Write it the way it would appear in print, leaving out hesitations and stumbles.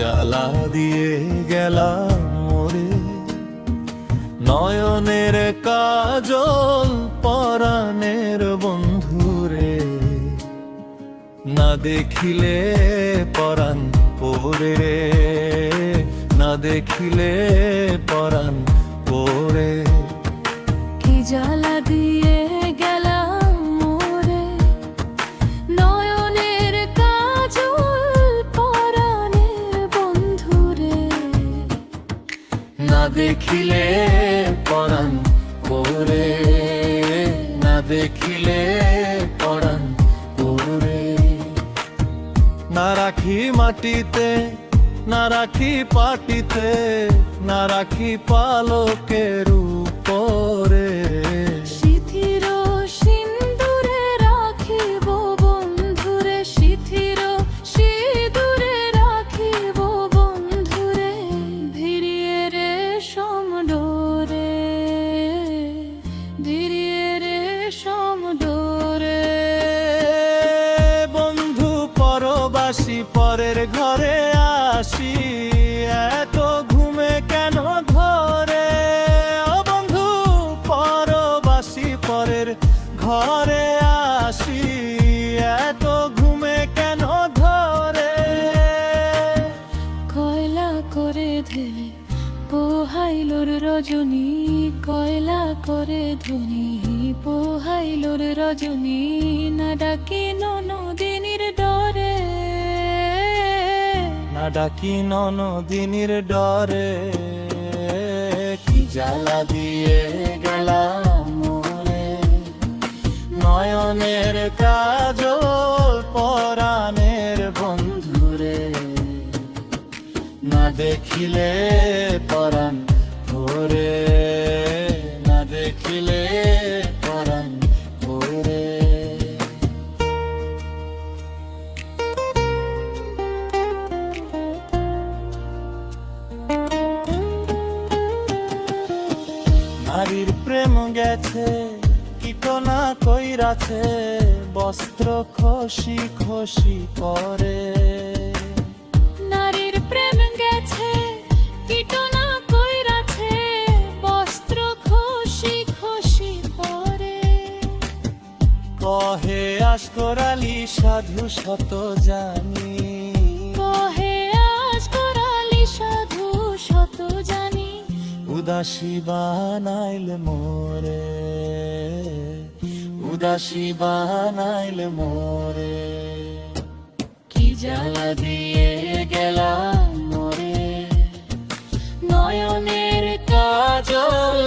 জ্বালা দিয়ে গেলাম মোরে, নয়নের কাজল পরাণের বন্ধুরে, না দেখিলে পরাণ পরে, না দেখিলে পরাণ পরে। কি জ্বালা দিয়ে গেলাম মোরে, নয়নের কাজল পরাণের বন্ধুরে, না দেখিলে পরাণ পরে, না দেখিলে পরাণ পরে। না রাখি মাটিতে, না রাখি পাটিতে, না রাখি পালকের উপরে, শিথির সিন্দুরে রাখিব বন্ধুরে, শিথির সিঁদুরে রাখিব বন্ধুরে, ভিড়িয়ে রেশম ডোরে, ভিড়িয়ে রেশম ডোরে। বন্ধু পরবাসী পরের ঘরে আসি, এত ঘুমে কেন ধরে? ও বন্ধু পরবাসী পরের ঘরে আসি, এত ঘুমে কেন ধরে? কয়লা করে ধেলে পোহাইলোর রজনী, কয়লা করে ধনী পোহাইলোর রজনী, না ডাকি ননদিনীর ডরে, না ডাকি ননদিনীর ডরে। কি জ্বালা দিয়ে গেলাম মোরে, নয়নের কাজল পরাণের বন্ধুরে, না দেখিলে পরাণ ভরে, না দেখিলে পরাণ ভরে। নারীর প্রেম গেছে কীটনা কইরাছে, বস্ত্র খসি খসি করে। নারীর প্রেম গেছে কীটনা কইরাছে, বস্ত্র খসি খসি পরে। কহে আশকর আলী সাধু শত জানি, কহে আজকর আলী সাধু শত জানি, উদাসী বানাইলে মোরে, উদাসী বানাইলে মোরে। কি জ্বালা দিয়ে গেলাম মোরে, নয়নের কাজল